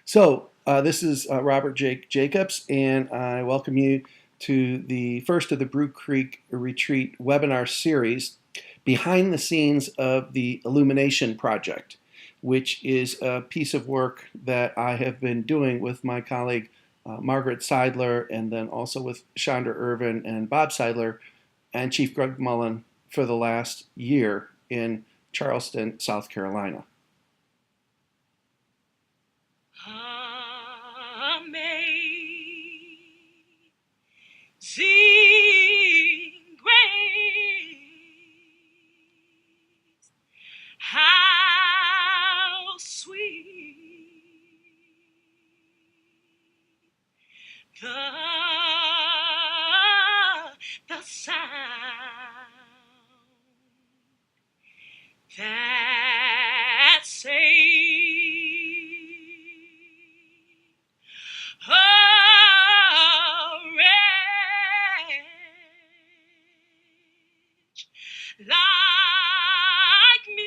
This is Robert Jake Jacobs, and I welcome you to the first of the Brew Creek Retreat webinar series, Behind the Scenes of the Illumination Project, which is a piece of work that I have been doing with my colleague Margaret Seidler, and then also with Chandra Irvin and Bob Seidler and Chief Greg Mullen for the last year in Charleston, South Carolina. Amazing grace, how sweet the sound that saved a wretch like me.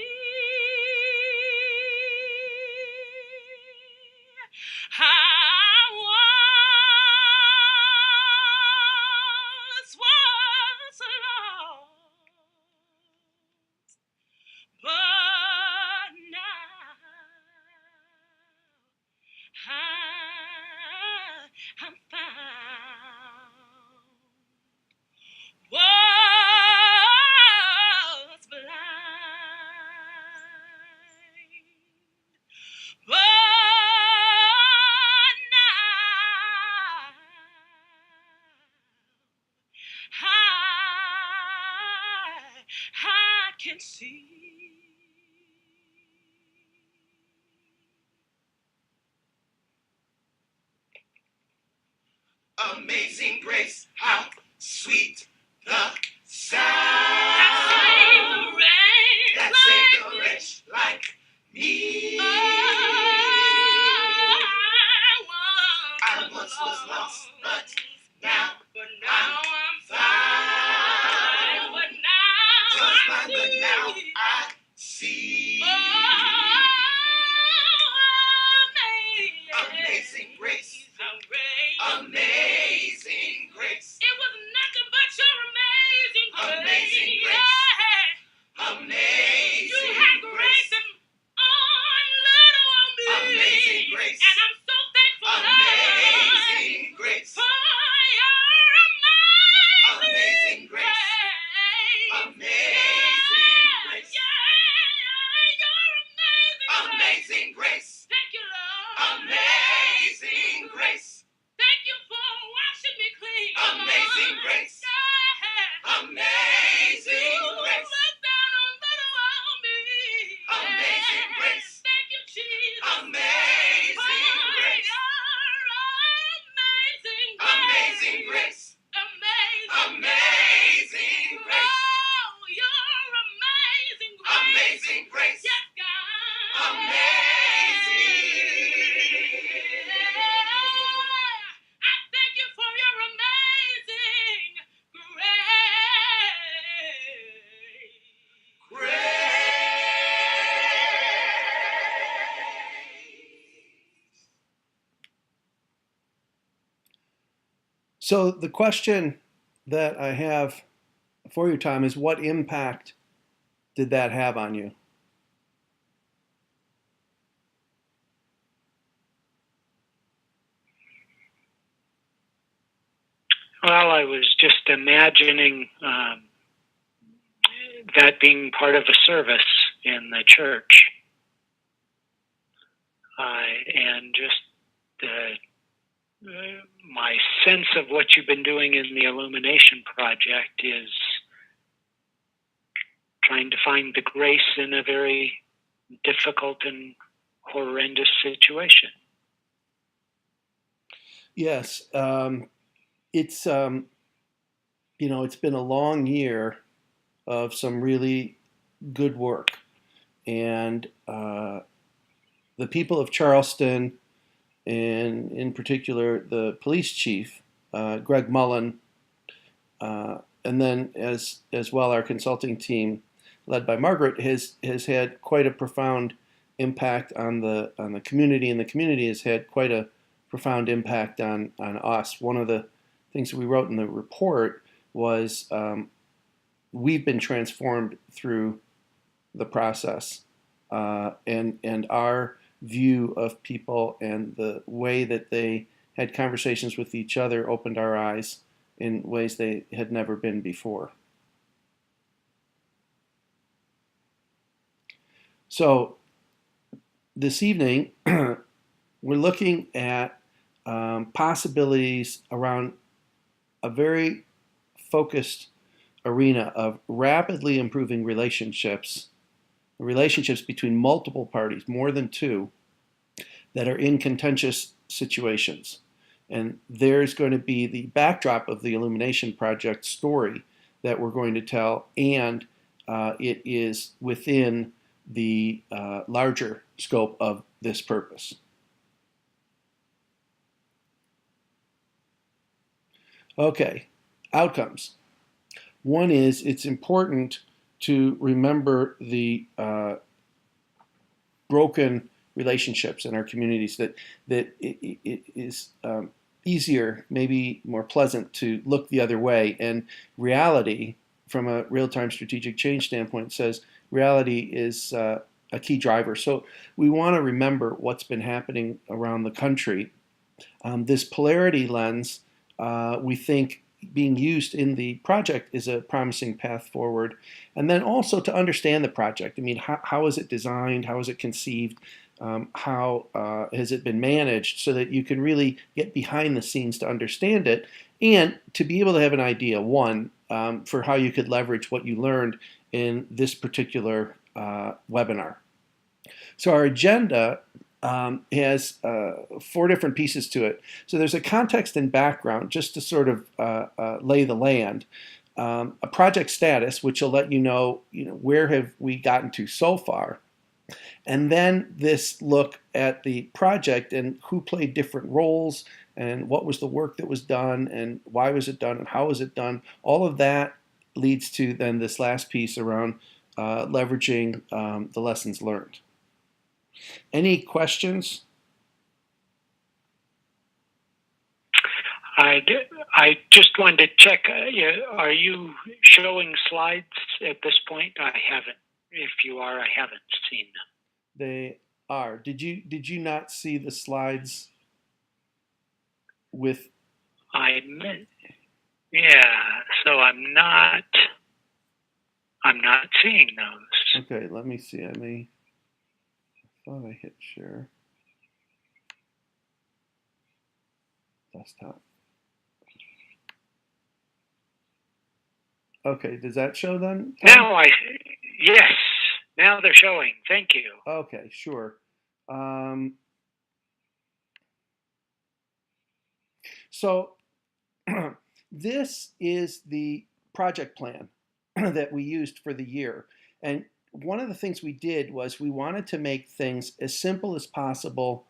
I was lost, but now I'm found. Was blind, but now I can see. Amazing grace, how sweet the sound that saved a wretch like me. I once was lost, but now I'm found. Was blind, but now I see. Amazing grace. Amazing grace. It was nothing but your amazing grace. Amazing grace. Amazing you had grace on little on me. Amazing grace. And I'm so thankful. Amazing grace. For your amazing grace. Amazing grace. Yeah, your amazing grace. Thank you, Lord. Amazing grace. Thank you for washing me clean. Amazing grace. Yeah. Amazing grace. Look down on little old me. Amazing grace. Thank you, Jesus. Amazing grace. Amazing grace. Amazing grace. Oh, you're amazing grace. Amazing grace. Yes, God. I thank you for your amazing grace. So the question that I have for you, Tom, is what impact did that have on you? Well, I was just imagining that being part of a service in the church. And just my sense of what you've been doing in the Illumination Project is trying to find the grace in a very difficult and horrendous situation. Yes, it's it's been a long year of some really good work, and the people of Charleston, and in particular the police chief, Greg Mullen, and then as well our consulting team, led by Margaret, has had quite a profound impact on the community, and the community has had quite a profound impact on us. One of the things that we wrote in the report was we've been transformed through the process, and our view of people and the way that they had conversations with each other opened our eyes in ways they had never been before. So this evening, we're looking at possibilities around a very focused arena of rapidly improving relationships between multiple parties, more than two, that are in contentious situations. And there's going to be the backdrop of the Illumination Project story that we're going to tell, and it is within the larger scope of this purpose. Okay, outcomes. One is it's important to remember the broken relationships in our communities, that it is easier, maybe more pleasant, to look the other way. And reality, from a real-time strategic change standpoint, says reality is a key driver. So we want to remember what's been happening around the country. This polarity lens, we think, being used in the project is a promising path forward. And then also to understand the project. I mean, how is it designed? How is it conceived? How has it been managed, so that you can really get behind the scenes to understand it, and to be able to have an idea, one, for how you could leverage what you learned in this particular webinar. So our agenda has 4 different pieces to it. So there's a context and background, just to sort of lay the land. A project status, which will let you know, where have we gotten to so far. And then this look at the project and who played different roles, and what was the work that was done, and why was it done, and how was it done. All of that leads to then this last piece around leveraging the lessons learned. Any questions? I just wanted to check. Are you showing slides at this point? I haven't. If you are, I haven't seen them. They are. Did you not see the slides with? Yeah. So I'm not seeing those. Okay. Let me see. I thought I hit share. Desktop. Okay. Does that show then? Yes. Now they're showing. Thank you. Okay, sure. So this is the project plan that we used for the year. And one of the things we did was we wanted to make things as simple as possible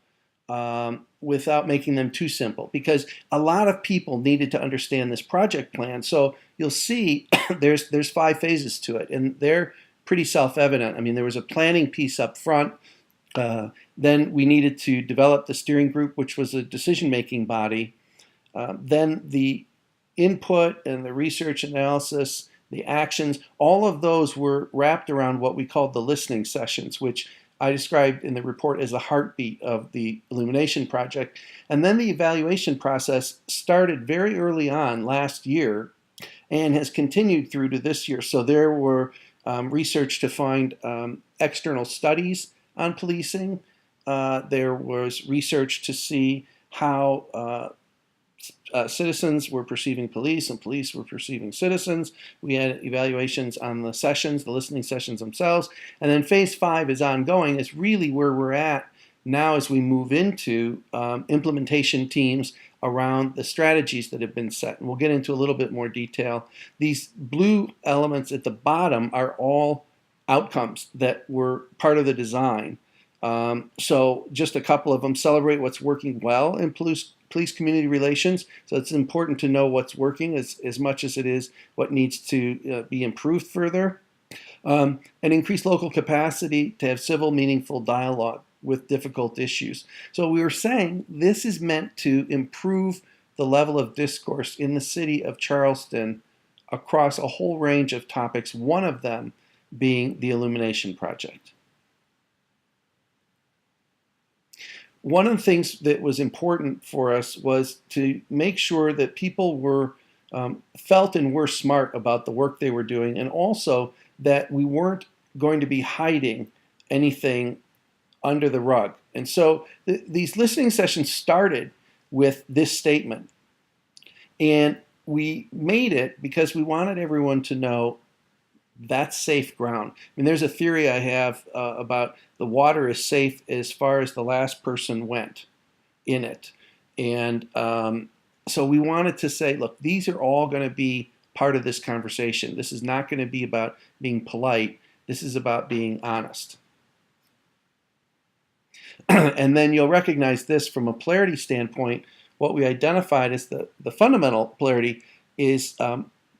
without making them too simple, because a lot of people needed to understand this project plan. So you'll see there's 5 phases to it, and they're pretty self-evident. I mean, there was a planning piece up front. Then we needed to develop the steering group, which was a decision-making body. Then the input and the research analysis, the actions, all of those were wrapped around what we called the listening sessions, which I described in the report as the heartbeat of the Illumination Project. And then the evaluation process started very early on last year and has continued through to this year. So there were research to find external studies on policing. There was research to see how citizens were perceiving police and police were perceiving citizens. We had evaluations on the sessions, the listening sessions themselves. And then phase 5 is ongoing. It's really where we're at now as we move into implementation teams around the strategies that have been set. And we'll get into a little bit more detail. These blue elements at the bottom are all outcomes that were part of the design. So just a couple of them: celebrate what's working well in police-community relations. So it's important to know what's working as much as it is what needs to be improved further. And increase local capacity to have civil, meaningful dialogue with difficult issues. So we were saying this is meant to improve the level of discourse in the city of Charleston across a whole range of topics, one of them being the Illumination Project. One of the things that was important for us was to make sure that people were felt and were smart about the work they were doing, and also that we weren't going to be hiding anything under the rug. And so these listening sessions started with this statement. And we made it because we wanted everyone to know that's safe ground. I mean, there's a theory I have about the water is safe as far as the last person went in it. And so we wanted to say, look, these are all going to be part of this conversation. This is not going to be about being polite. This is about being honest. And then you'll recognize this from a polarity standpoint. What we identified as the fundamental polarity is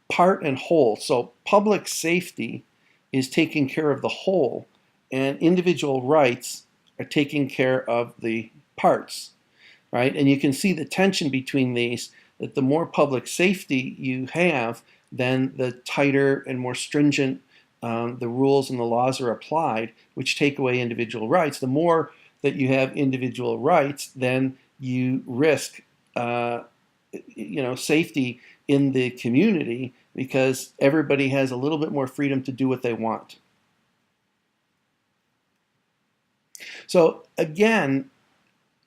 part and whole. So public safety is taking care of the whole, and individual rights are taking care of the parts, right? And you can see the tension between these, that the more public safety you have, then the tighter and more stringent the rules and the laws are applied, which take away individual rights. The more that you have individual rights, then you risk safety in the community because everybody has a little bit more freedom to do what they want. So again,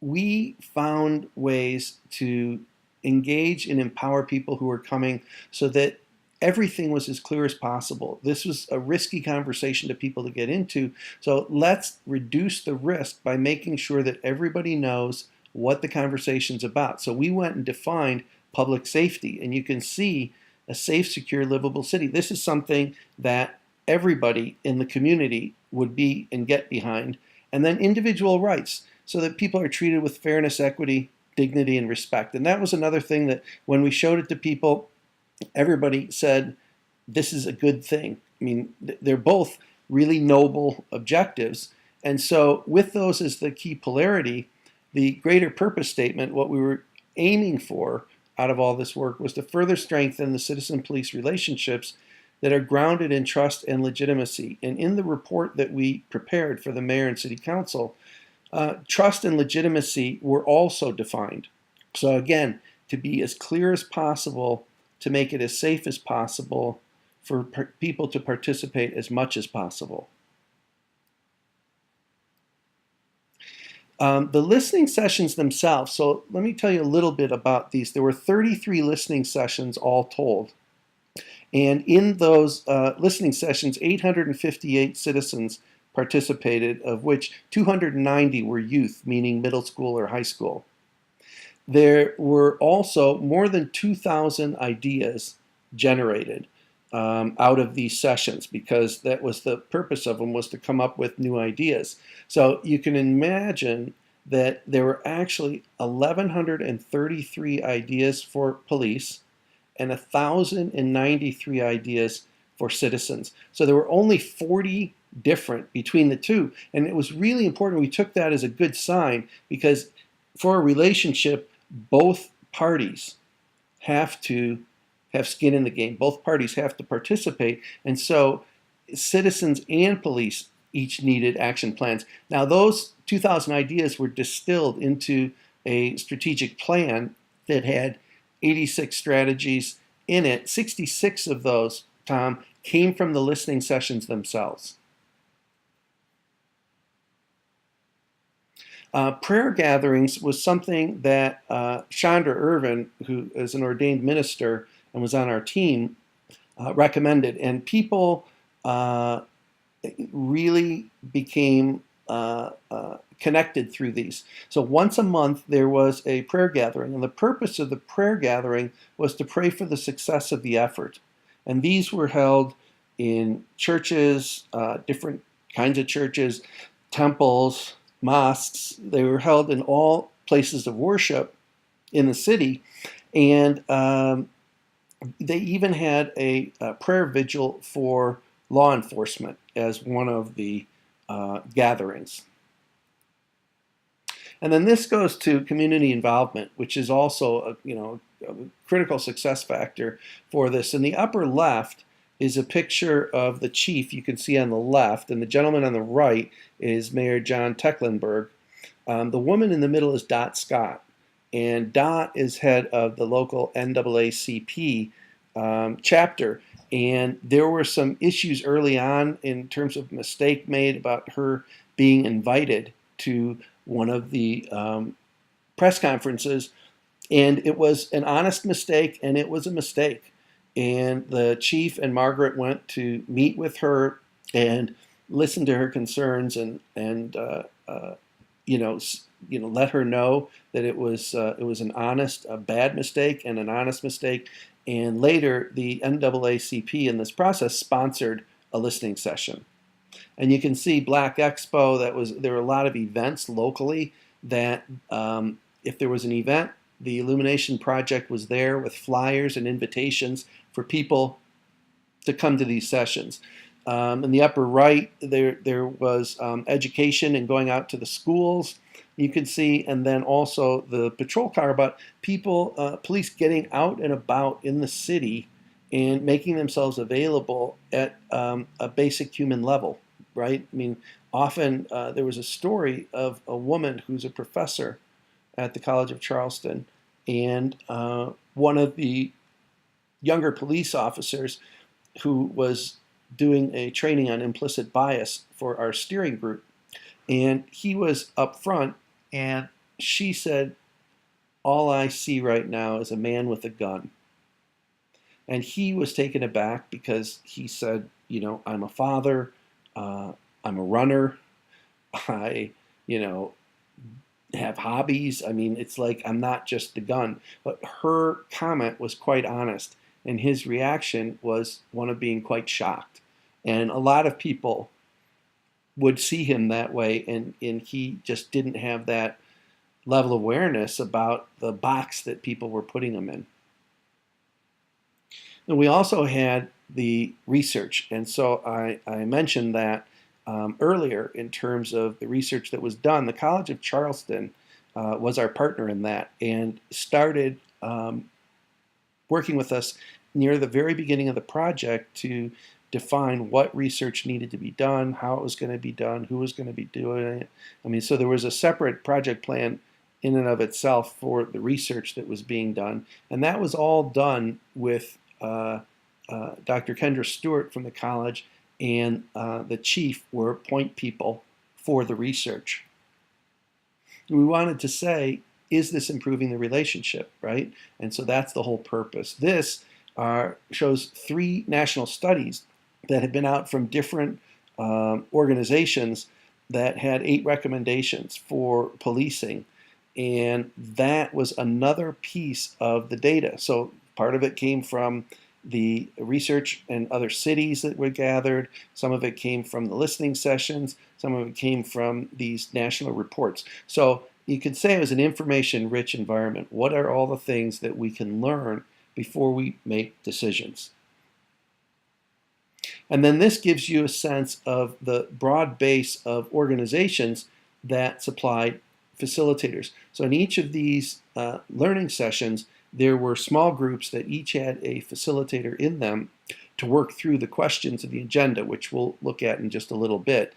we found ways to engage and empower people who are coming so that everything was as clear as possible. This was a risky conversation to people to get into, so let's reduce the risk by making sure that everybody knows what the conversation's about. So we went and defined public safety, and you can see a safe, secure, livable city. This is something that everybody in the community would be and get behind. And then individual rights, so that people are treated with fairness, equity, dignity, and respect. And that was another thing that when we showed it to people, everybody said, this is a good thing. I mean, they're both really noble objectives. And so with those as the key polarity, the greater purpose statement, what we were aiming for out of all this work was to further strengthen the citizen-police relationships that are grounded in trust and legitimacy. And in the report that we prepared for the mayor and city council, trust and legitimacy were also defined. So again, to be as clear as possible, to make it as safe as possible, for people to participate as much as possible. The listening sessions themselves, so let me tell you a little bit about these. There were 33 listening sessions all told. And in those listening sessions, 858 citizens participated, of which 290 were youth, meaning middle school or high school. There were also more than 2,000 ideas generated out of these sessions, because that was the purpose of them, was to come up with new ideas. So you can imagine that there were actually 1,133 ideas for police and 1,093 ideas for citizens. So there were only 40 different between the two. And it was really important. We took that as a good sign, because for a relationship, both parties have to have skin in the game. Both parties have to participate. And so citizens and police each needed action plans. Now those 2,000 ideas were distilled into a strategic plan that had 86 strategies in it. 66 of those, Tom, came from the listening sessions themselves. Prayer gatherings was something that Chandra Irvin, who is an ordained minister and was on our team, recommended. And people really became connected through these. So once a month there was a prayer gathering, and the purpose of the prayer gathering was to pray for the success of the effort. And these were held in churches, different kinds of churches, temples, mosques. They were held in all places of worship in the city, and they even had a prayer vigil for law enforcement as one of the gatherings. And then this goes to community involvement, which is also a critical success factor for this. In the upper left is a picture of the chief you can see on the left, and the gentleman on the right is Mayor John Tecklenburg. The woman in the middle is Dot Scott, and Dot is head of the local NAACP chapter. And there were some issues early on in terms of mistake made about her being invited to one of the press conferences, and it was an honest mistake, and it was a mistake. And the chief and Margaret went to meet with her and listen to her concerns, and let her know that it was a bad mistake and an honest mistake. And later, the NAACP in this process sponsored a listening session. And you can see Black Expo. There were a lot of events locally that if there was an event, the Illumination Project was there with flyers and invitations for people to come to these sessions. In the upper right, there was education and going out to the schools. You could see, and then also the patrol car about police getting out and about in the city and making themselves available at a basic human level, right? I mean, often there was a story of a woman who's a professor at the College of Charleston, and one of the younger police officers who was doing a training on implicit bias for our steering group. And he was up front, and she said, "All I see right now is a man with a gun." And he was taken aback because he said, "I'm a father, I'm a runner, I, have hobbies. I mean, it's like I'm not just the gun." But her comment was quite honest, and his reaction was one of being quite shocked. And a lot of people would see him that way, and he just didn't have that level of awareness about the box that people were putting him in. And we also had the research, and so I mentioned that earlier in terms of the research that was done. The College of Charleston was our partner in that and started working with us near the very beginning of the project to define what research needed to be done, how it was going to be done, who was going to be doing it. I mean, so there was a separate project plan in and of itself for the research that was being done, and that was all done with Dr. Kendra Stewart from the college, and the chief were point people for the research. We wanted to say, is this improving the relationship, right? And so that's the whole purpose. This shows 3 national studies that had been out from different organizations that had 8 recommendations for policing. And that was another piece of the data. So part of it came from the research in other cities that were gathered. Some of it came from the listening sessions. Some of it came from these national reports. So you could say it was an information-rich environment. What are all the things that we can learn before we make decisions? And then this gives you a sense of the broad base of organizations that supplied facilitators. So in each of these learning sessions, there were small groups that each had a facilitator in them to work through the questions of the agenda, which we'll look at in just a little bit.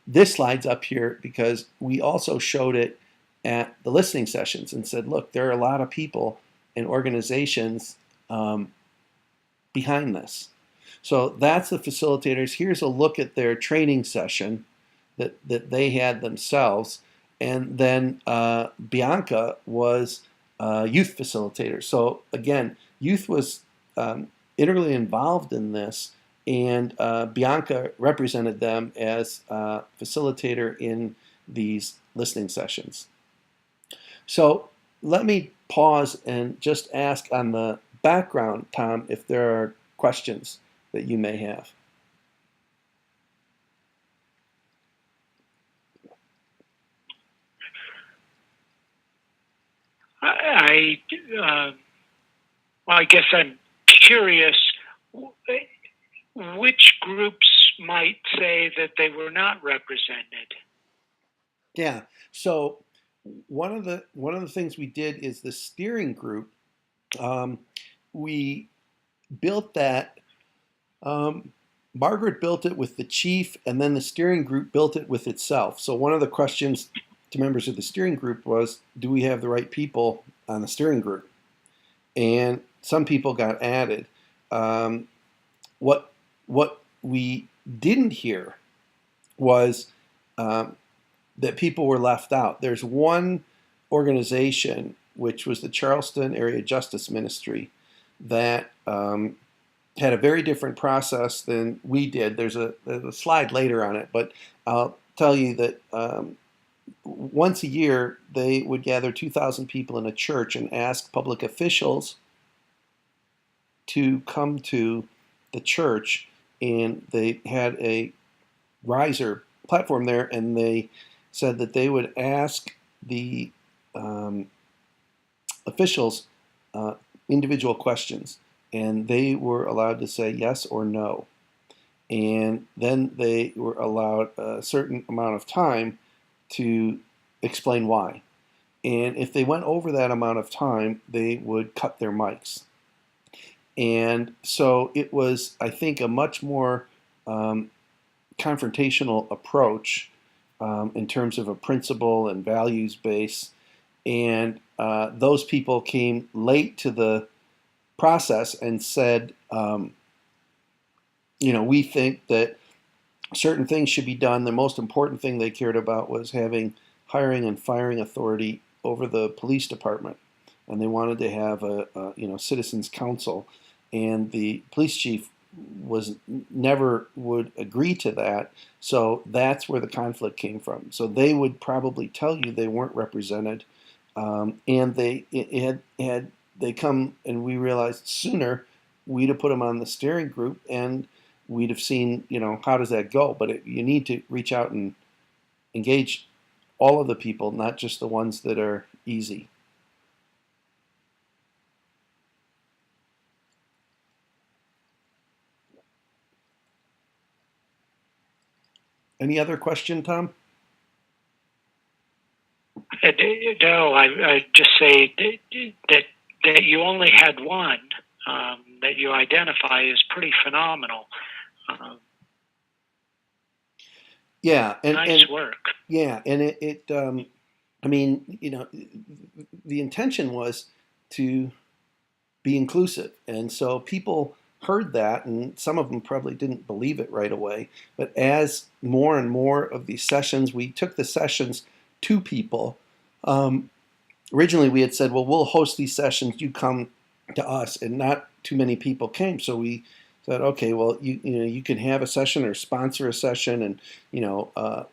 This slide's up here because we also showed it at the listening sessions and said, look, there are a lot of people and organizations behind this. So that's the facilitators. Here's a look at their training session that they had themselves. And then Bianca was a youth facilitator. So again, youth was integrally involved in this, and Bianca represented them as a facilitator in these listening sessions. So let me pause and just ask on the background, Tom, if there are questions that you may have. I guess I'm curious. which groups might say that they were not represented? Yeah. So one of the things we did is the steering group. Um, we built that. Margaret built it with the chief, and then the steering group built it with itself. So one of the questions to members of the steering group was, "Do we have the right people on the steering group?" And some people got added. Um, what what we didn't hear was um, that people were left out. There's one organization, which was the Charleston Area Justice Ministry, that had a very different process than we did. There's a slide later on it, but I'll tell you that once a year they would gather 2,000 people in a church and ask public officials to come to the church, and they had a riser platform there, and they said that they would ask the um, officials individual questions, and they were allowed to say yes or no. And then they were allowed a certain amount of time to explain why. And if they went over that amount of time, they would cut their mics. And so it was, I think, a much more um, confrontational approach in terms of a principle and values base. And those people came late to the process and said, we think that certain things should be done. The most important thing they cared about was having hiring and firing authority over the police department, and they wanted to have a citizens council, and the police chief was never would agree to that. So that's where the conflict came from. So they would probably tell you they weren't represented, and had they come and we realized sooner, we'd have put them on the steering group and we'd have seen, how does that go? But you need to reach out and engage all of the people, not just the ones that are easy. Any other question, Tom? No, I just say that you only had one that you identify is pretty phenomenal. Yeah, nice work. Yeah, and I mean, the intention was to be inclusive, and so people heard that, and some of them probably didn't believe it right away. But as more and more of these sessions, we took the sessions to people. Originally, we had said, well, we'll host these sessions, you come to us, and not too many people came. So we said, okay, well, you can have a session or sponsor a session. And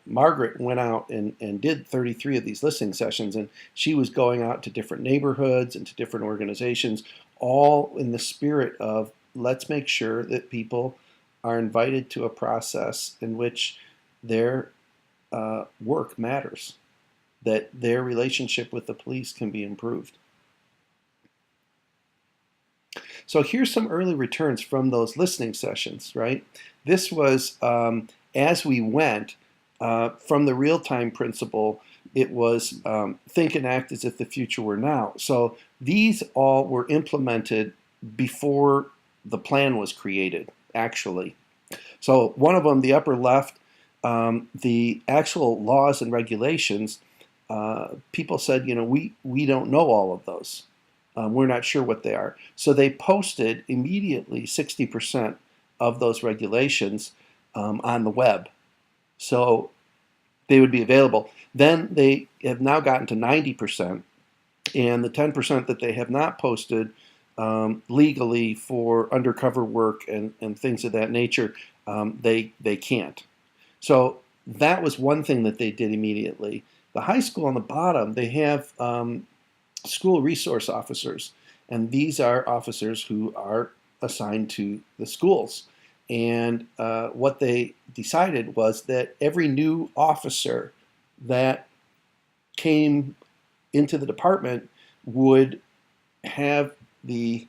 Margaret went out and did 33 of these listening sessions, and she was going out to different neighborhoods and to different organizations, all in the spirit of let's make sure that people are invited to a process in which their work matters, that their relationship with the police can be improved. So here's some early returns from those listening sessions, right? This was as we went from the real-time principle. It was think and act as if the future were now. So these all were implemented before the plan was created, actually. So one of them, the upper left, the actual laws and regulations, people said, we don't know all of those. We're not sure what they are. So they posted immediately 60% of those regulations on the web. So they would be available. Then they have now gotten to 90%, and the 10% that they have not posted legally for undercover work and things of that nature, they can't. So that was one thing that they did immediately. The high school on the bottom, they have school resource officers, and these are officers who are assigned to the schools. And what they decided was that every new officer that came into the department would have the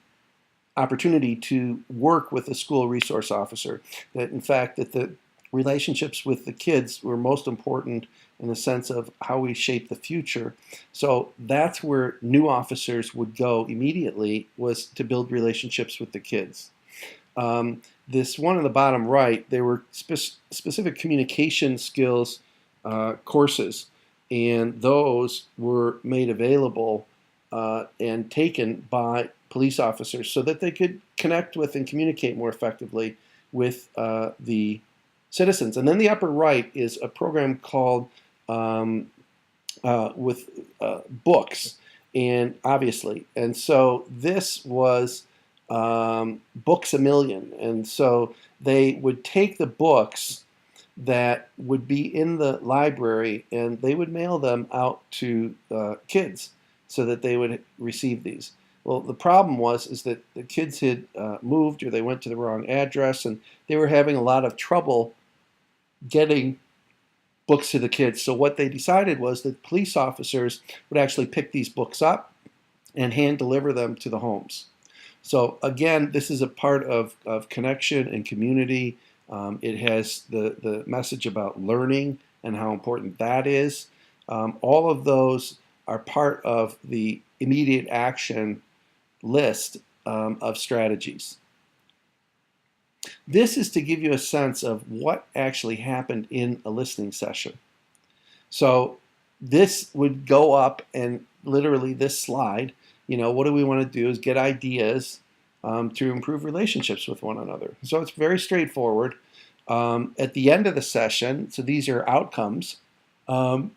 opportunity to work with a school resource officer. That in fact that the relationships with the kids were most important in the sense of how we shape the future. So that's where new officers would go immediately, was to build relationships with the kids. This one on the bottom right, there were specific communication skills courses, and those were made available and taken by police officers so that they could connect with and communicate more effectively with the citizens. And then the upper right is a program called with books, and obviously, and so this was Books a Million, and so they would take the books that would be in the library and they would mail them out to kids so that they would receive these. Well, the problem was is that the kids had moved, or they went to the wrong address, and they were having a lot of trouble getting books to the kids. So what they decided was that police officers would actually pick these books up and hand deliver them to the homes. So again, this is a part of connection and community. It has the message about learning and how important that is. All of those are part of the immediate action list of strategies. This is to give you a sense of what actually happened in a listening session. So this would go up, and literally this slide, what do we want to do is get ideas to improve relationships with one another. So it's very straightforward. At the end of the session, so these are outcomes. So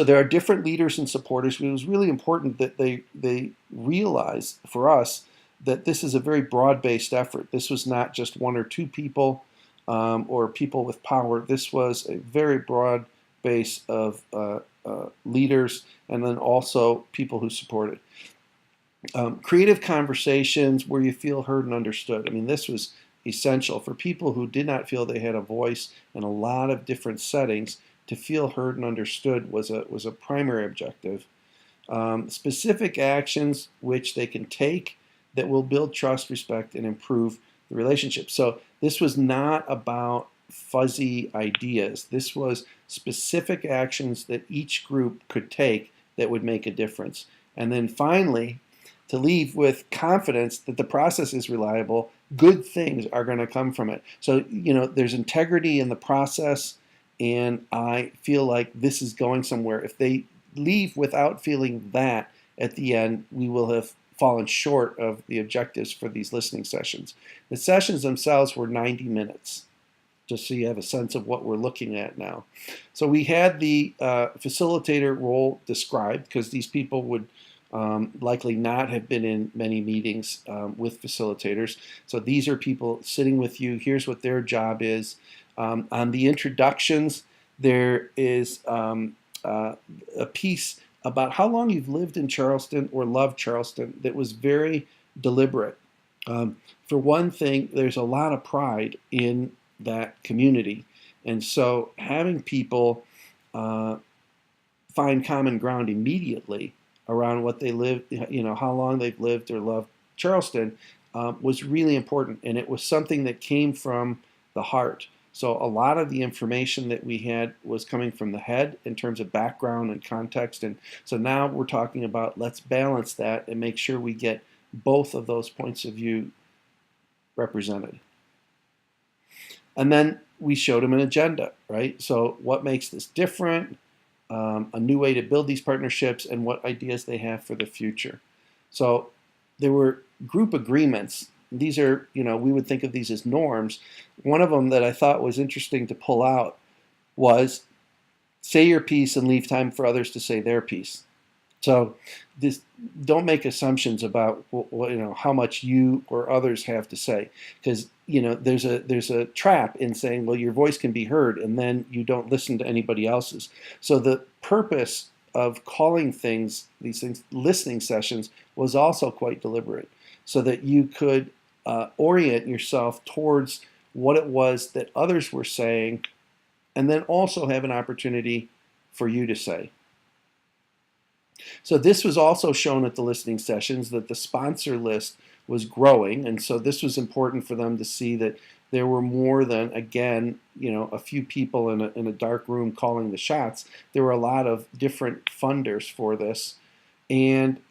there are different leaders and supporters. It was really important that they realize for us that this is a very broad-based effort. This was not just one or two people or people with power. This was a very broad base of leaders, and then also people who supported. Creative conversations where you feel heard and understood. I mean, this was essential for people who did not feel they had a voice in a lot of different settings. To feel heard and understood was a primary objective. Specific actions which they can take that will build trust, respect, and improve the relationship. So this was not about fuzzy ideas. This was specific actions that each group could take that would make a difference. And then finally, to leave with confidence that the process is reliable, good things are going to come from it. So, there's integrity in the process, and I feel like this is going somewhere. If they leave without feeling that at the end, we will have fallen short of the objectives for these listening sessions. The sessions themselves were 90 minutes, just so you have a sense of what we're looking at now. So we had the facilitator role described, because these people would likely not have been in many meetings with facilitators. So these are people sitting with you. Here's what their job is. On the introductions, there is a piece about how long you've lived in Charleston or loved Charleston that was very deliberate. For one thing, there's a lot of pride in that community. And so having people find common ground immediately around what they live, how long they've lived or loved Charleston was really important. And it was something that came from the heart. So a lot of the information that we had was coming from the head in terms of background and context. And so now we're talking about, let's balance that and make sure we get both of those points of view represented. And then we showed them an agenda, right? So what makes this different, a new way to build these partnerships, and what ideas they have for the future. So there were group agreements. These are, we would think of these as norms. One of them that I thought was interesting to pull out was say your piece and leave time for others to say their piece. So don't make assumptions about how much you or others have to say, because there's a trap in saying, well, your voice can be heard, and then you don't listen to anybody else's. So the purpose of calling these things listening sessions was also quite deliberate, so that you could orient yourself towards what it was that others were saying, and then also have an opportunity for you to say. So this was also shown at the listening sessions, that the sponsor list was growing, and so this was important for them to see that there were more than, again, a few people in a dark room calling the shots. There were a lot of different funders for this. And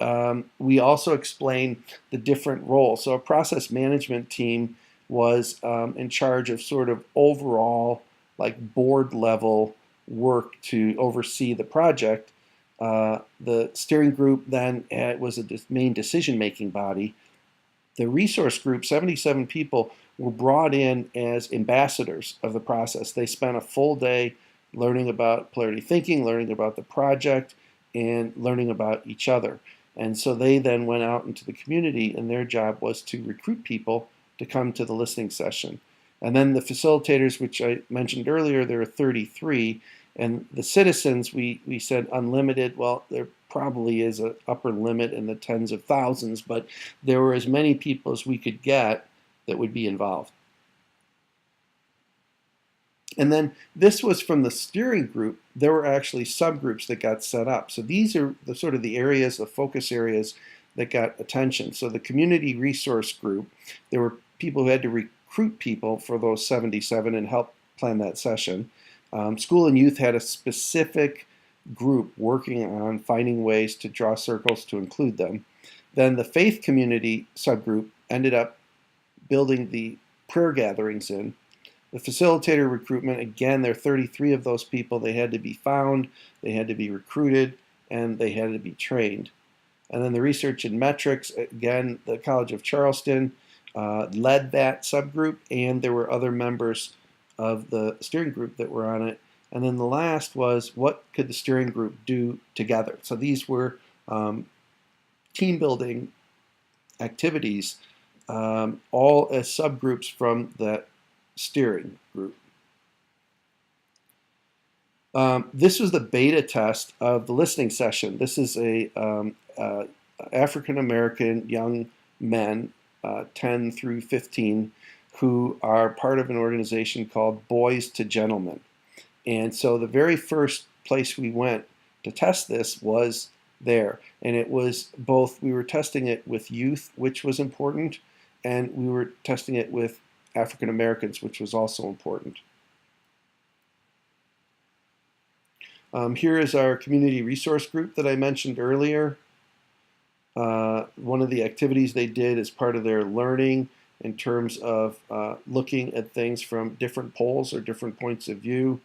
we also explained the different roles. So a process management team was in charge of sort of overall, like board level work to oversee the project. The steering group then was a main decision-making body. The resource group, 77 people, were brought in as ambassadors of the process. They spent a full day learning about polarity thinking, learning about the project, and learning about each other. And so they then went out into the community, and their job was to recruit people to come to the listening session. And then the facilitators, which I mentioned earlier, there were 33. And the citizens, we said unlimited. Well, there probably is an upper limit in the tens of thousands, but there were as many people as we could get that would be involved. And then this was from the steering group. There were actually subgroups that got set up. So these are the sort of the areas, the focus areas that got attention. So the community resource group, there were people who had to recruit people for those 77 and help plan that session. School and youth had a specific group working on finding ways to draw circles to include them. Then the faith community subgroup ended up building the prayer gatherings in. The facilitator recruitment, again, there are 33 of those people. They had to be found, they had to be recruited, and they had to be trained. And then the research and metrics, again, the College of Charleston led that subgroup, and there were other members of the steering group that were on it. And then the last was, what could the steering group do together? So these were team building activities, all as subgroups from that steering group. This was the beta test of the listening session. This is a African-American young men, 10 through 15, who are part of an organization called Boys to Gentlemen. And so the very first place we went to test this was there. And it was both, we were testing it with youth, which was important, and we were testing it with African Americans, which was also important. Here is our community resource group that I mentioned earlier. One of the activities they did as part of their learning in terms of looking at things from different poles or different points of view.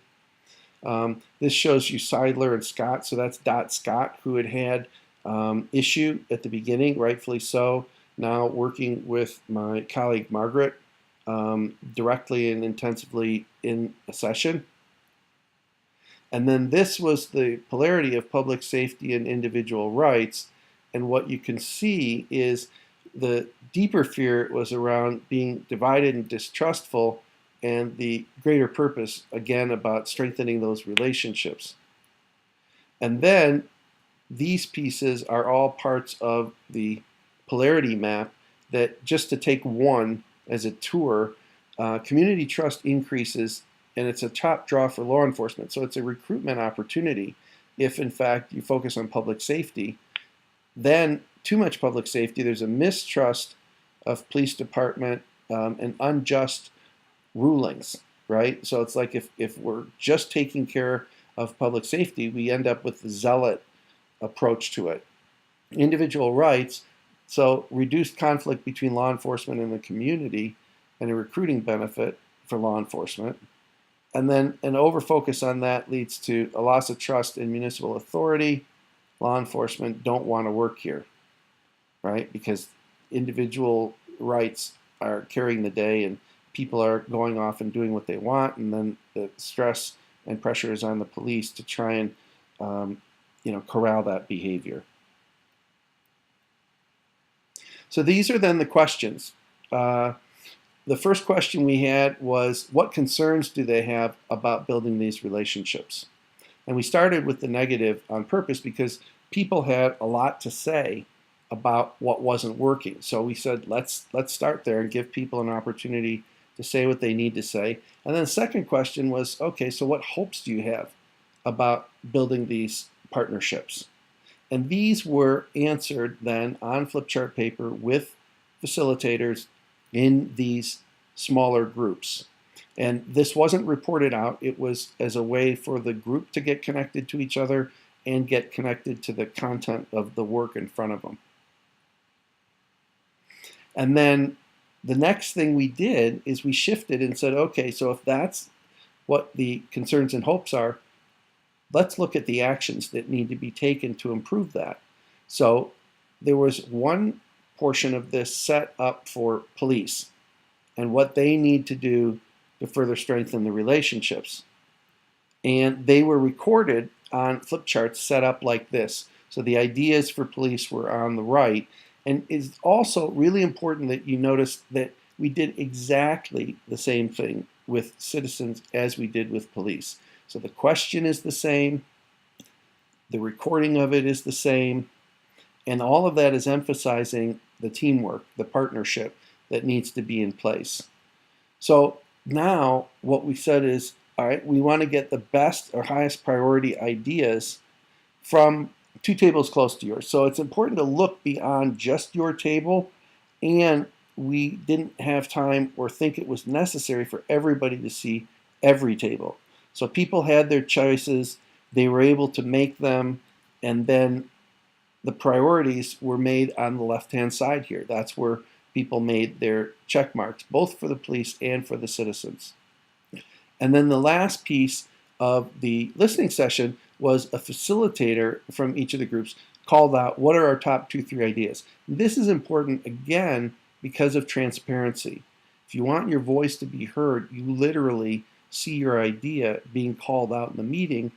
This shows you Seidler and Scott. So that's Dot Scott, who had issue at the beginning, rightfully so. Now working with my colleague Margaret directly and intensively in a session. And then this was the polarity of public safety and individual rights. And what you can see is the deeper fear was around being divided and distrustful, and the greater purpose, again, about strengthening those relationships. And then these pieces are all parts of the polarity map that, just to take one as a tour, community trust increases, and it's a top draw for law enforcement. So it's a recruitment opportunity if, in fact, you focus on public safety. Then too much public safety, there's a mistrust of police department and unjust rulings, right? So it's like if we're just taking care of public safety, we end up with the zealot approach to it. Individual rights, so reduced conflict between law enforcement and the community, and a recruiting benefit for law enforcement. And then an overfocus on that leads to a loss of trust in municipal authority. Law enforcement don't want to work here, right? Because individual rights are carrying the day and people are going off and doing what they want, and then the stress and pressure is on the police to try and corral that behavior. So these are then the questions. The first question we had was, what concerns do they have about building these relationships? And we started with the negative on purpose because people had a lot to say about what wasn't working. So we said, let's start there and give people an opportunity to say what they need to say. And then the second question was, okay, so what hopes do you have about building these partnerships? And these were answered then on flip chart paper with facilitators in these smaller groups. And this wasn't reported out. It was as a way for the group to get connected to each other and get connected to the content of the work in front of them. And then the next thing we did is we shifted and said, okay, so if that's what the concerns and hopes are, let's look at the actions that need to be taken to improve that. So there was one portion of this set up for police and what they need to do to further strengthen the relationships. And they were recorded on flip charts set up like this. So the ideas for police were on the right. And it's also really important that you notice that we did exactly the same thing with citizens as we did with police. So the question is the same, the recording of it is the same, and all of that is emphasizing the teamwork, the partnership that needs to be in place. So now what we said is, all right, we want to get the best or highest priority ideas from two tables close to yours. So it's important to look beyond just your table, and we didn't have time or think it was necessary for everybody to see every table. So people had their choices, they were able to make them, and then the priorities were made on the left-hand side here. That's where people made their check marks, both for the police and for the citizens. And then the last piece of the listening session was a facilitator from each of the groups called out, what are our top 2-3 ideas? This is important, again, because of transparency. If you want your voice to be heard, you literally see your idea being called out in the meeting.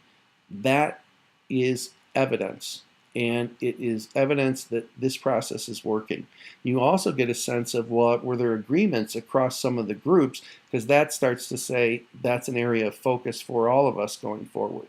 That is evidence. And it is evidence that this process is working. You also get a sense of, well, were there agreements across some of the groups? Because that starts to say that's an area of focus for all of us going forward.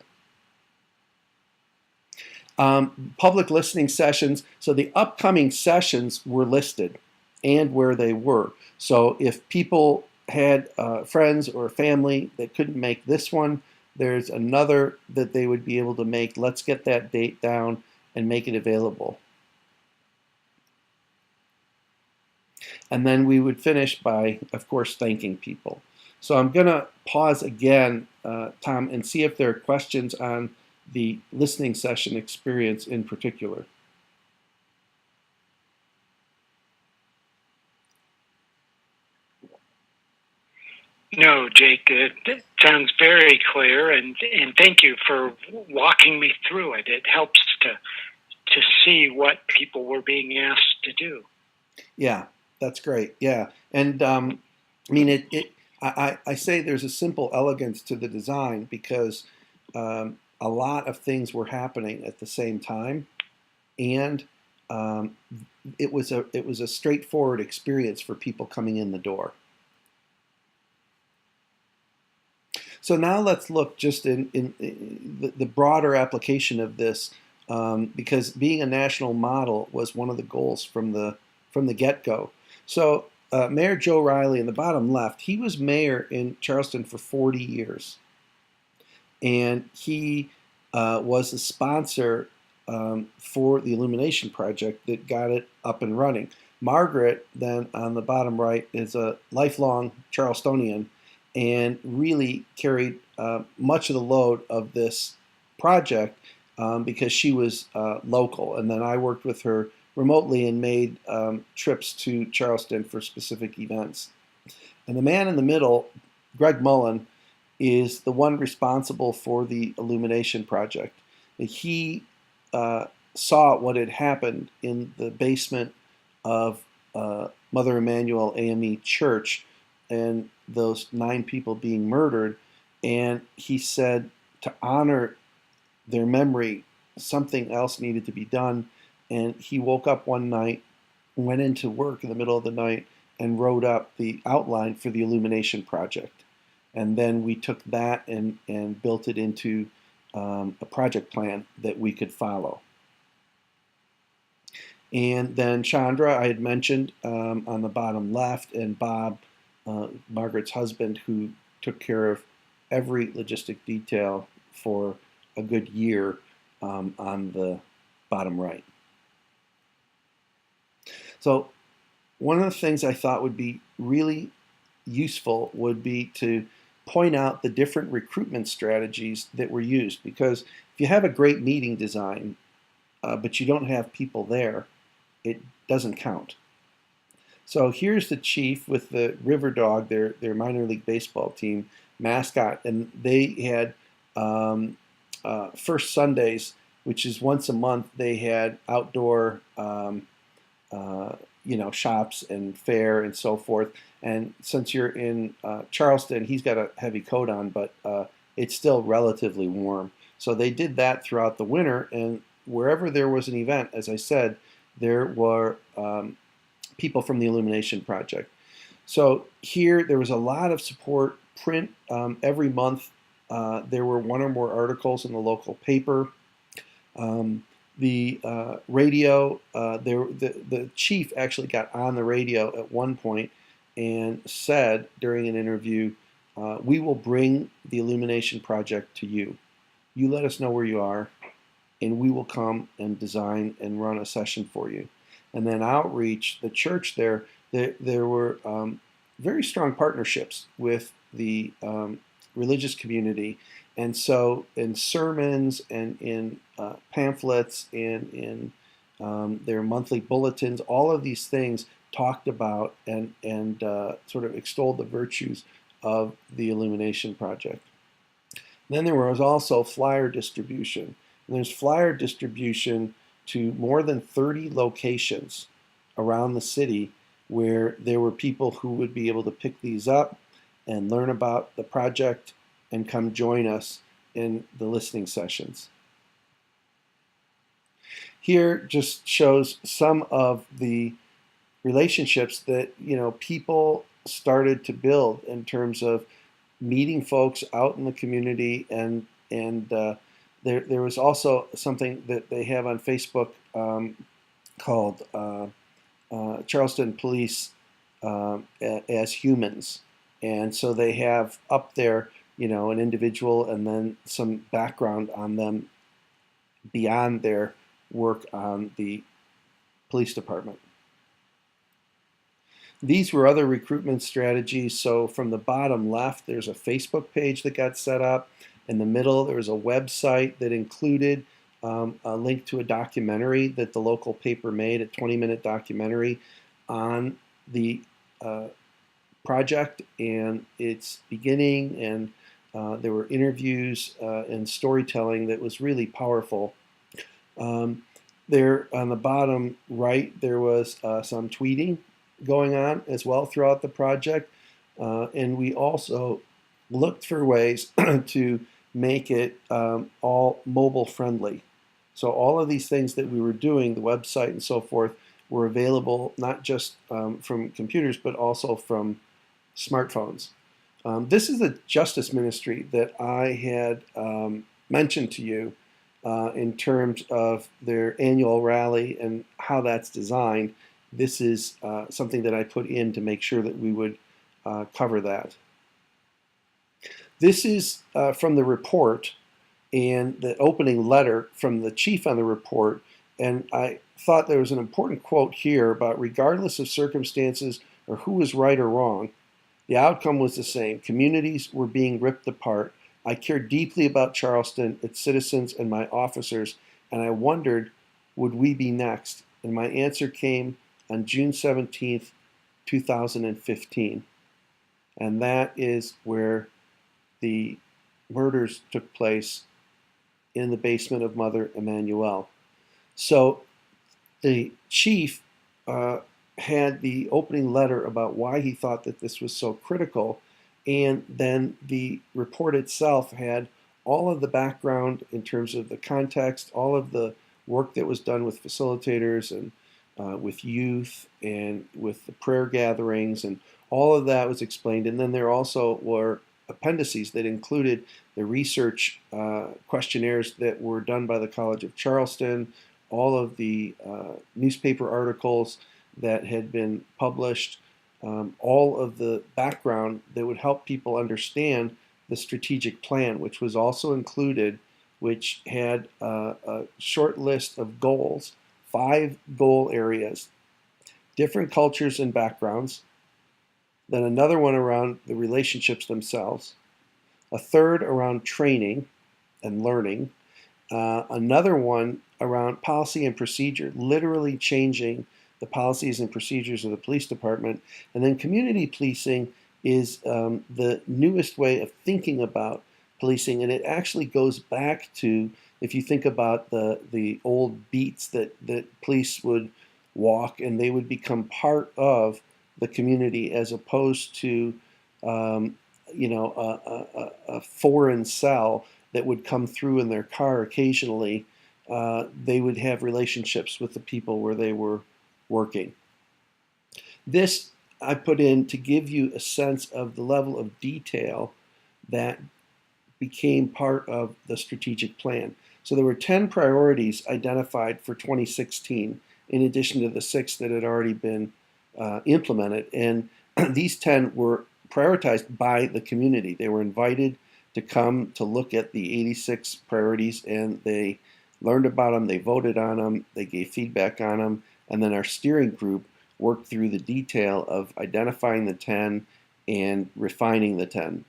Public listening sessions. So the upcoming sessions were listed and where they were. So if people had friends or family that couldn't make this one, there's another that they would be able to make. Let's get that date down and make it available. And then we would finish by, of course, thanking people. So I'm going to pause again, Tom, and see if there are questions on the listening session experience in particular. No, Jake, it sounds very clear, and thank you for walking me through it. It helps to see what people were being asked to do. Yeah, that's great. Yeah, and I mean, I say there's a simple elegance to the design because a lot of things were happening at the same time, and it was a straightforward experience for people coming in the door. So now let's look just in the broader application of this, because being a national model was one of the goals from the get-go. So Mayor Joe Riley in the bottom left, he was mayor in Charleston for 40 years. And he was a sponsor for the illumination project that got it up and running. Margaret, then on the bottom right, is a lifelong Charlestonian and really carried much of the load of this project because she was local. And then I worked with her remotely and made trips to Charleston for specific events. And the man in the middle, Greg Mullen, is the one responsible for the illumination project. He saw what had happened in the basement of Mother Emanuel AME Church and those 9 people being murdered, and he said to honor their memory, something else needed to be done. And he woke up one night, went into work in the middle of the night, and wrote up the outline for the illumination project. And then we took that and built it into a project plan that we could follow. And then Chandra, I had mentioned on the bottom left, and Bob, Margaret's husband, who took care of every logistic detail for a good year on the bottom right. So one of the things I thought would be really useful would be to point out the different recruitment strategies that were used. Because if you have a great meeting design, but you don't have people there, it doesn't count. So here's the Chief with the River Dog, their minor league baseball team mascot, and they had first Sundays, which is once a month. They had outdoor, shops and fair and so forth. And since you're in Charleston, he's got a heavy coat on, but it's still relatively warm. So they did that throughout the winter, and wherever there was an event, as I said, there were people from the Illumination Project. So here there was a lot of support. Print every month. There were one or more articles in the local paper. The radio, the chief actually got on the radio at one point and said during an interview, "We will bring the Illumination Project to you. You let us know where you are, and we will come and design and run a session for you." And then outreach, the church there were very strong partnerships with the religious community. And so in sermons and in pamphlets and in their monthly bulletins, all of these things talked about and sort of extolled the virtues of the Illumination Project. Then there was also flyer distribution. And there's flyer distribution to more than 30 locations around the city where there were people who would be able to pick these up and learn about the project and come join us in the listening sessions. Here just shows some of the relationships that people started to build in terms of meeting folks out in the community, and there was also something that they have on Facebook called Charleston Police as Humans. And so they have up there, an individual and then some background on them beyond their work on the police department. These were other recruitment strategies. So from the bottom left, there's a Facebook page that got set up. In the middle, there was a website that included a link to a documentary that the local paper made, a 20-minute documentary on the project and its beginning, and there were interviews and storytelling that was really powerful. There on the bottom right, there was some tweeting going on as well throughout the project, and we also looked for ways to make it all mobile friendly. So all of these things that we were doing, the website and so forth, were available not just from computers but also from smartphones. This is the justice ministry that I had mentioned to you in terms of their annual rally and how that's designed. This is something that I put in to make sure that we would cover that. This is from the report and the opening letter from the chief on the report. And I thought there was an important quote here about regardless of circumstances or who was right or wrong, the outcome was the same. Communities were being ripped apart. I cared deeply about Charleston, its citizens, and my officers, and I wondered, would we be next? And my answer came on June 17th, 2015. And that is where the murders took place in the basement of Mother Emanuel. So the chief had the opening letter about why he thought that this was so critical, and then the report itself had all of the background in terms of the context, all of the work that was done with facilitators and with youth and with the prayer gatherings, and all of that was explained. And then there also were appendices that included the research questionnaires that were done by the College of Charleston, all of the newspaper articles that had been published, all of the background that would help people understand the strategic plan, which was also included, which had a short list of goals, 5 goal areas. different cultures and backgrounds, then another one around the relationships themselves, a third around training and learning, another one around policy and procedure, literally changing the policies and procedures of the police department. And then community policing is the newest way of thinking about policing, and it actually goes back to, if you think about the old beats that police would walk, and they would become part of the community as opposed to um, a foreign cell that would come through in their car occasionally. They would have relationships with the people where they were working. This I put in to give you a sense of the level of detail that became part of the strategic plan. So there were 10 priorities identified for 2016, in addition to the 6 that had already been implemented. And these 10 were prioritized by the community. They were invited to come to look at the 86 priorities, and they learned about them, they voted on them, they gave feedback on them, and then our steering group worked through the detail of identifying the 10 and refining the 10.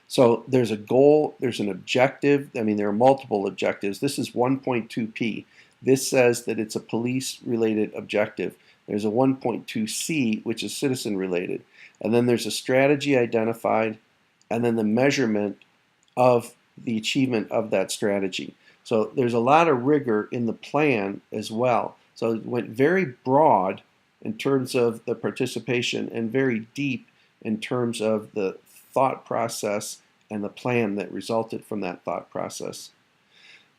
So there's a goal, there's an objective. I mean, there are multiple objectives. This is 1.2p. This says that it's a police-related objective. There's a 1.2c, which is citizen-related. And then there's a strategy identified, and then the measurement of the achievement of that strategy. So there's a lot of rigor in the plan as well. So it went very broad in terms of the participation and very deep in terms of the thought process and the plan that resulted from that thought process.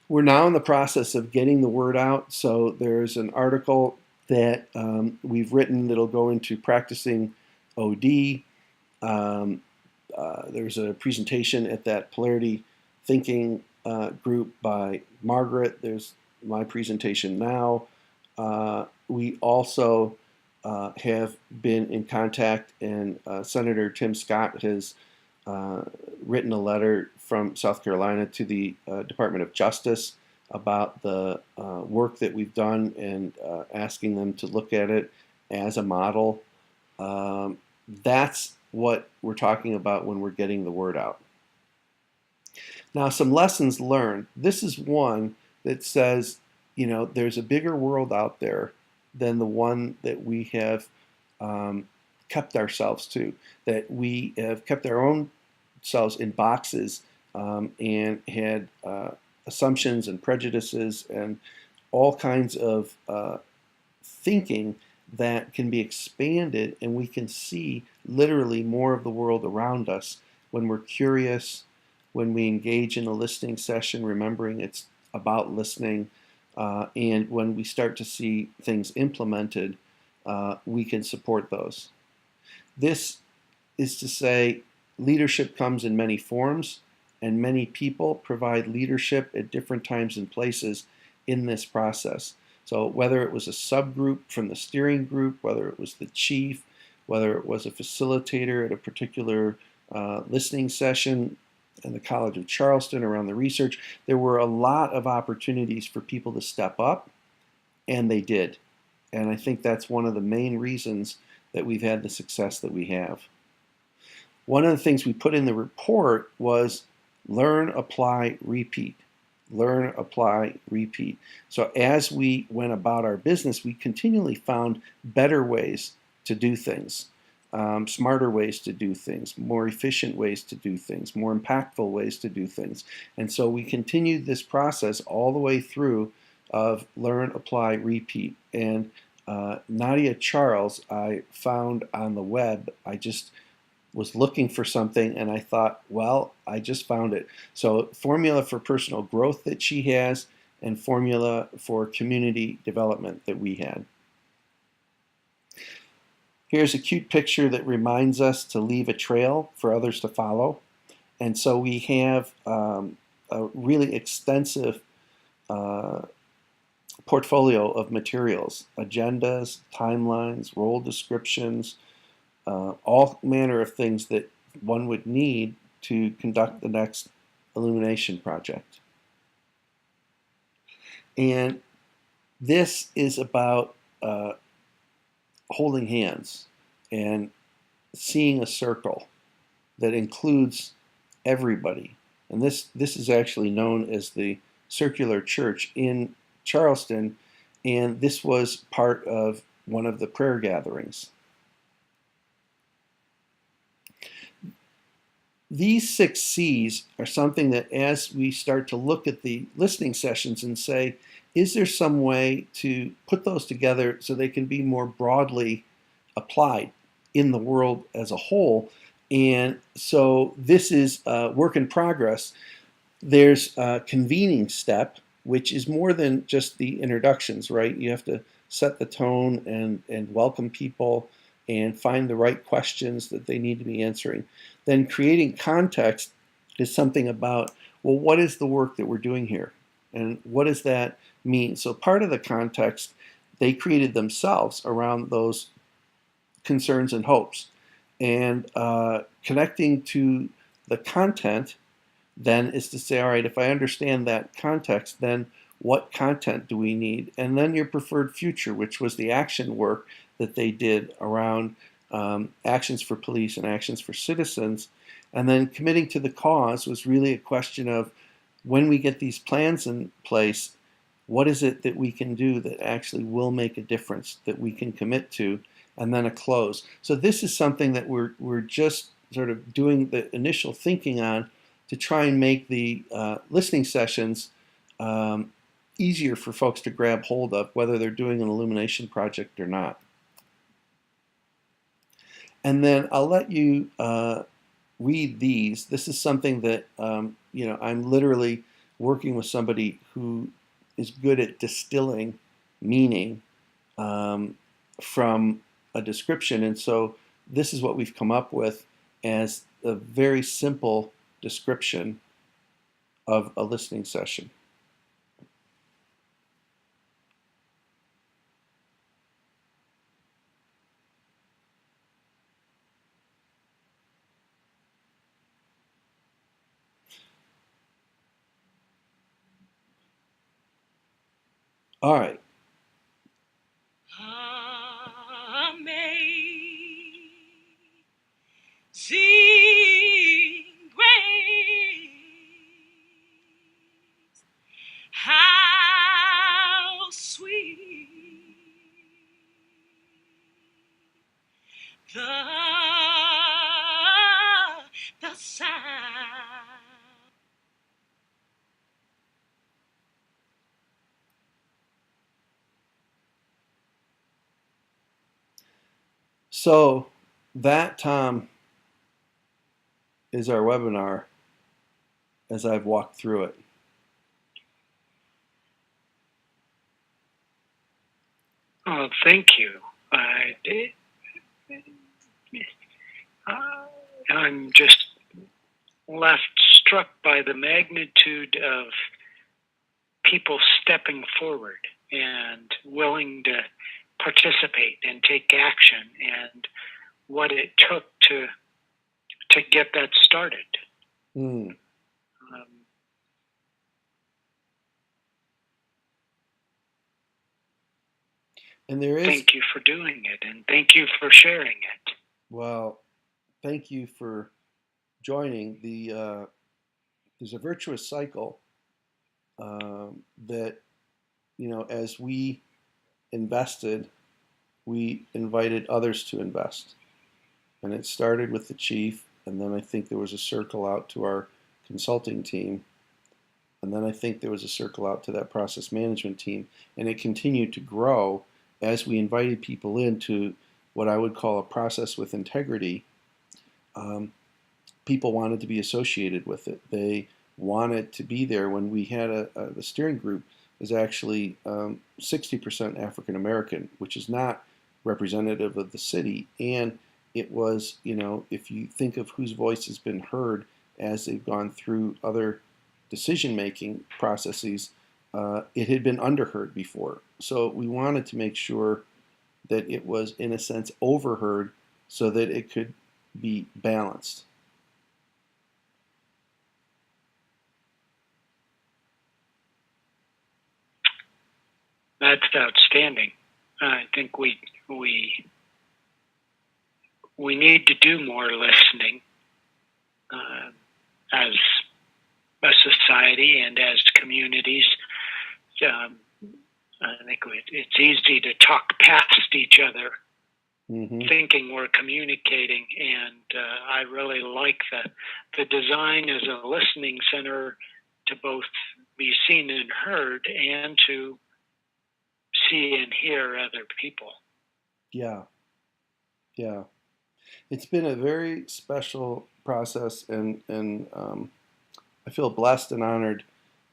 We're now in the process of getting the word out. So there's an article that we've written that'll go into practicing OD. There's a presentation at that Polarity Thinking group by Margaret. There's my presentation now. We also have been in contact, and Senator Tim Scott has written a letter from South Carolina to the Department of Justice about the work that we've done, and asking them to look at it as a model. That's what we're talking about when we're getting the word out. Now, some lessons learned. This is one that says, there's a bigger world out there than the one that we have kept ourselves to, that we have kept our own selves in boxes and had assumptions and prejudices and all kinds of thinking that can be expanded, and we can see literally more of the world around us when we're curious, when we engage in a listening session, remembering it's about listening, and when we start to see things implemented, we can support those. This is to say, leadership comes in many forms, and many people provide leadership at different times and places in this process. So whether it was a subgroup from the steering group, whether it was the chief, whether it was a facilitator at a particular listening session in the College of Charleston around the research, there were a lot of opportunities for people to step up, and they did. And I think that's one of the main reasons that we've had the success that we have. One of the things we put in the report was learn, apply, repeat. Learn, apply, repeat. So as we went about our business, we continually found better ways to do things, smarter ways to do things, more efficient ways to do things, more impactful ways to do things. And so we continued this process all the way through of learn, apply, repeat. And Nadia Charles, I found on the web. I just was looking for something, and I thought, well, I just found it. So formula for personal growth that she has, and formula for community development that we had. Here's a cute picture that reminds us to leave a trail for others to follow. And so we have a really extensive portfolio of materials, agendas, timelines, role descriptions, all manner of things that one would need to conduct the next illumination project. And this is about holding hands and seeing a circle that includes everybody. And this is actually known as the Circular Church in Charleston, and this was part of one of the prayer gatherings. These 6 C's are something that as we start to look at the listening sessions and say, is there some way to put those together so they can be more broadly applied in the world as a whole? And so this is a work in progress. There's a convening step, which is more than just the introductions, right? You have to set the tone and welcome people and find the right questions that they need to be answering. Then creating context is something about, well, what is the work that we're doing here? And what does that mean? So part of the context they created themselves around those concerns and hopes. And connecting to the content then is to say, all right, if I understand that context, then what content do we need? And then your preferred future, which was the action work that they did around actions for police and actions for citizens. And then committing to the cause was really a question of when we get these plans in place, what is it that we can do that actually will make a difference that we can commit to? And then a close. So this is something that we're just sort of doing the initial thinking on to try and make the listening sessions easier for folks to grab hold of, whether they're doing an illumination project or not. And then I'll let you read these. This is something that I'm literally working with somebody who is good at distilling meaning from a description, and so this is what we've come up with as a very simple description of a listening session. All right. Amazing grace, how sweet the sound. So that, Tom, is our webinar as I've walked through it. Oh, thank you. I'm just left struck by the magnitude of people stepping forward and willing to participate and take action, and what it took to get that started. Mm. And there is. Thank you for doing it, and thank you for sharing it. Well, thank you for joining. There's a virtuous cycle that, as we invested, we invited others to invest. And it started with the chief, and then I think there was a circle out to our consulting team. And then I think there was a circle out to that process management team. And it continued to grow as we invited people into what I would call a process with integrity. People wanted to be associated with it. They wanted to be there. When we had the steering group is actually 60% African American, which is not representative of the city. And it was, if you think of whose voice has been heard as they've gone through other decision-making processes, it had been underheard before. So we wanted to make sure that it was, in a sense, overheard so that it could be balanced. That's outstanding. I think we we need to do more listening as a society and as communities. I think it's easy to talk past each other, thinking we're communicating, and I really like the design as a listening center to both be seen and heard and to see and hear other people. Yeah. Yeah. It's been a very special process, and I feel blessed and honored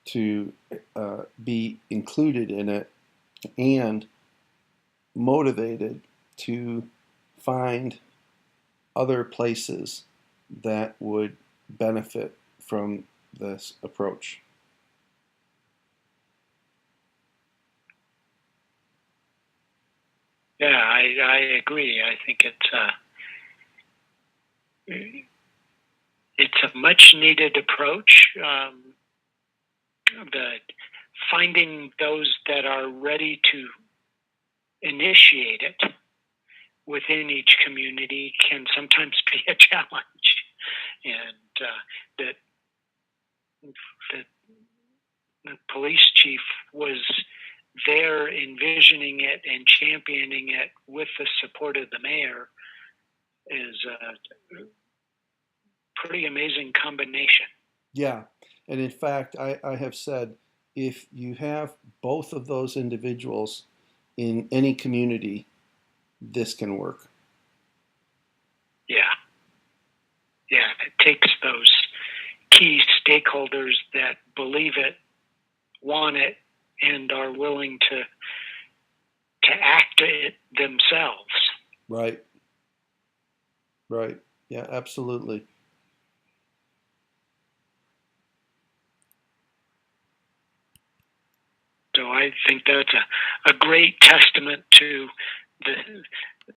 to be included in it and motivated to find other places that would benefit from this approach. Yeah, I agree. I think it's a much needed approach. But finding those that are ready to initiate it within each community can sometimes be a challenge, and that the police chief was there envisioning it and championing it with the support of the mayor is a pretty amazing combination. Yeah, and in fact, I have said if you have both of those individuals in any community, this can work. Yeah. Yeah, it takes those key stakeholders that believe it, want it, and are willing to act it themselves. Right. Right. Yeah, absolutely. So I think that's a great testament to